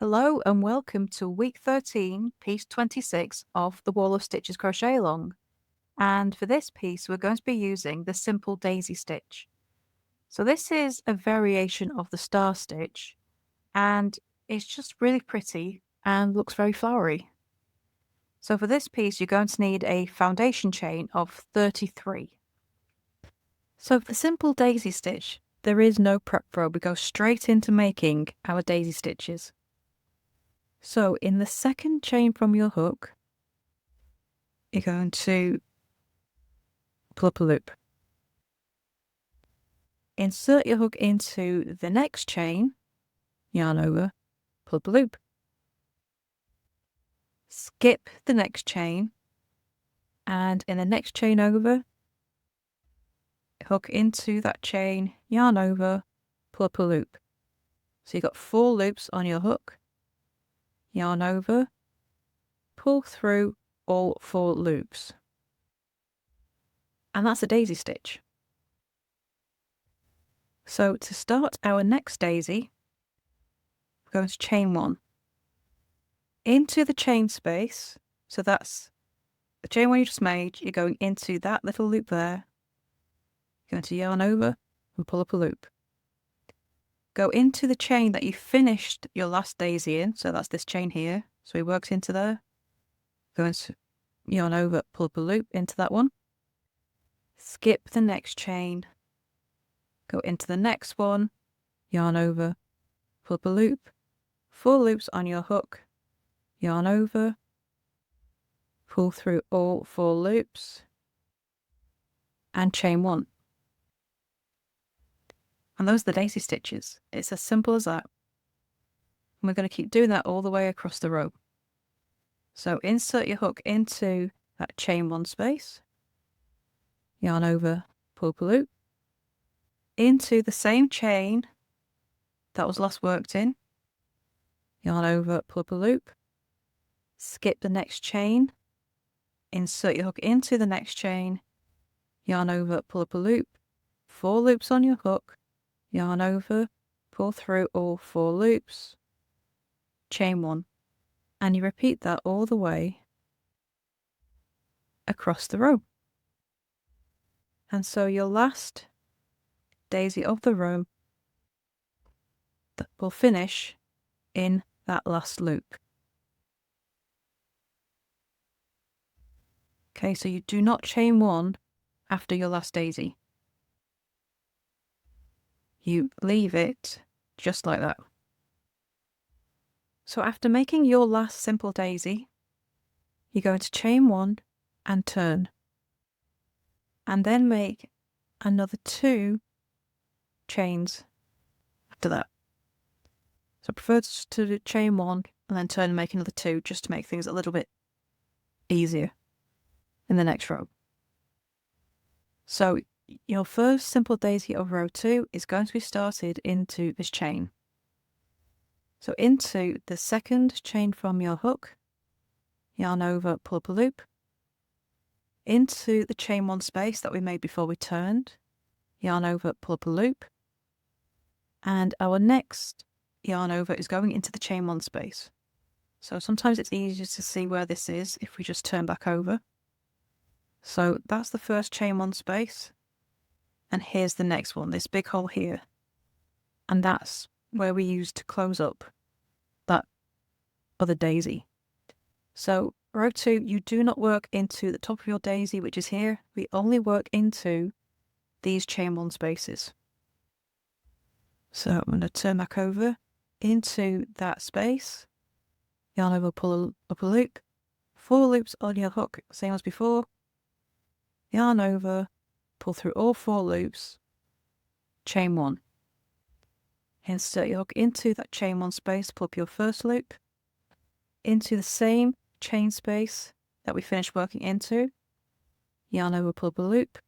Hello and welcome to week 13, piece 26 of the Wall of Stitches Crochet Along. And for this piece, we're going to be using the simple daisy stitch. So this is a variation of the star stitch, and it's just really pretty and looks very flowery. So for this piece, you're going to need a foundation chain of 33. So for the simple daisy stitch, there is no prep row. We go straight into making our daisy stitches. So in the second chain from your hook, you're going to pull up a loop. Insert your hook into the next chain, yarn over, pull up a loop. Skip the next chain, and in the next chain over, hook into that chain, yarn over, pull up a loop. So you've got 4 loops on your hook, yarn over, pull through all 4 loops. And that's a daisy stitch. So to start our next daisy, we're going to chain 1. Into the chain space, so that's the chain 1 you just made, you're going into that little loop there, you're going to yarn over and pull up a loop. Go into the chain that you finished your last daisy in, so that's this chain here, so we worked into there, go to yarn over, pull up a loop into that one, skip the next chain, go into the next one, yarn over, pull up a loop, 4 loops on your hook, yarn over, pull through all 4 loops, and chain 1. And those are the daisy stitches. It's as simple as that. And we're going to keep doing that all the way across the row. So insert your hook into that chain 1 space, yarn over, pull up a loop, into the same chain that was last worked in, yarn over, pull up a loop, skip the next chain, insert your hook into the next chain, yarn over, pull up a loop, 4 loops on your hook, yarn over, pull through all 4 loops, chain 1, and you repeat that all the way across the row. And so your last daisy of the row that will finish in that last loop. Okay, so you do not chain 1 after your last daisy. You leave it just like that. So after making your last simple daisy, you're going to chain 1 and turn, and then make another 2 chains after that. So I prefer to do chain 1 and then turn and make another 2 just to make things a little bit easier in the next row. So your first simple daisy of row 2 is going to be started into this chain. So into the second chain from your hook, yarn over, pull up a loop, into the chain 1 space that we made before we turned, yarn over, pull up a loop, and our next yarn over is going into the chain 1 space. So sometimes it's easier to see where this is if we just turn back over. So that's the first chain 1 space, and here's the next one, this big hole here, and that's where we use to close up that other daisy. So row 2, you do not work into the top of your daisy, which is here. We only work into these chain 1 spaces. So I'm going to turn back over into that space, yarn over, pull up a loop, 4 loops on your hook, same as before, yarn over, pull through all 4 loops, chain 1. Insert your hook into that chain 1 space, pull up your first loop, into the same chain space that we finished working into, yarn over, pull up a loop,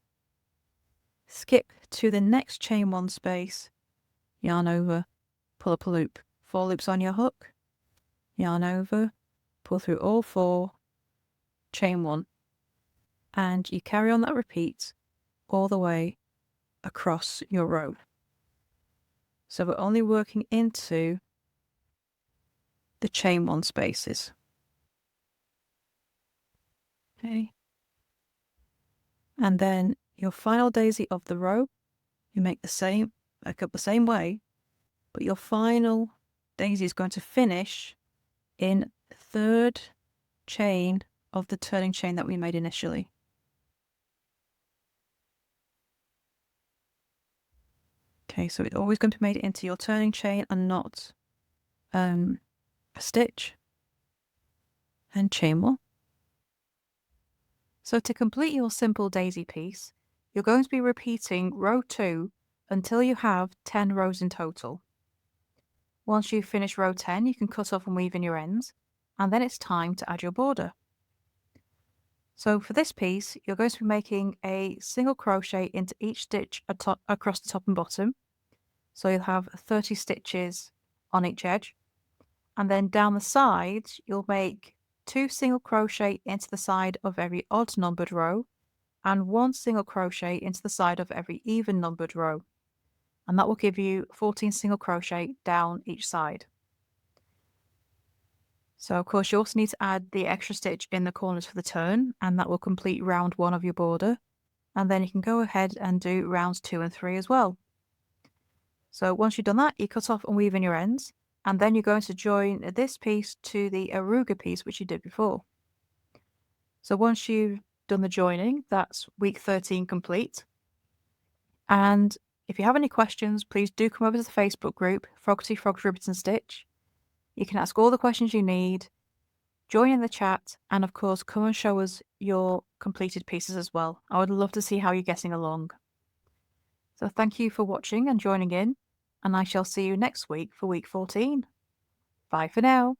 skip to the next chain 1 space, yarn over, pull up a loop, 4 loops on your hook, yarn over, pull through all 4, chain 1, and you carry on that repeat all the way across your row. So we're only working into the chain 1 spaces. Okay. And then your final daisy of the row, you make the same, back up the same way, but your final daisy is going to finish in 3rd chain of the turning chain that we made initially. Okay, so it's always going to be made into your turning chain and not a stitch. And chain 1. So to complete your simple daisy piece, you're going to be repeating row 2 until you have 10 rows in total. Once you finish row 10, you can cut off and weave in your ends, and then it's time to add your border. So for this piece, you're going to be making a single crochet into each stitch across the top and bottom. So you'll have 30 stitches on each edge. And then down the sides, you'll make 2 single crochet into the side of every odd numbered row and 1 single crochet into the side of every even numbered row. And that will give you 14 single crochet down each side. So of course you also need to add the extra stitch in the corners for the turn, and that will complete round 1 of your border. And then you can go ahead and do rounds 2 and 3 as well. So once you've done that, you cut off and weave in your ends, and then you're going to join this piece to the Aruga piece which you did before. So once you've done the joining, that's week 13 complete. And if you have any questions, please do come over to the Facebook group, Froggity Frogs Ribbons and Stitch. You can ask all the questions you need, join in the chat, and of course come and show us your completed pieces as well. I would love to see how you're getting along. So thank you for watching and joining in, and I shall see you next week for week 14. Bye for now.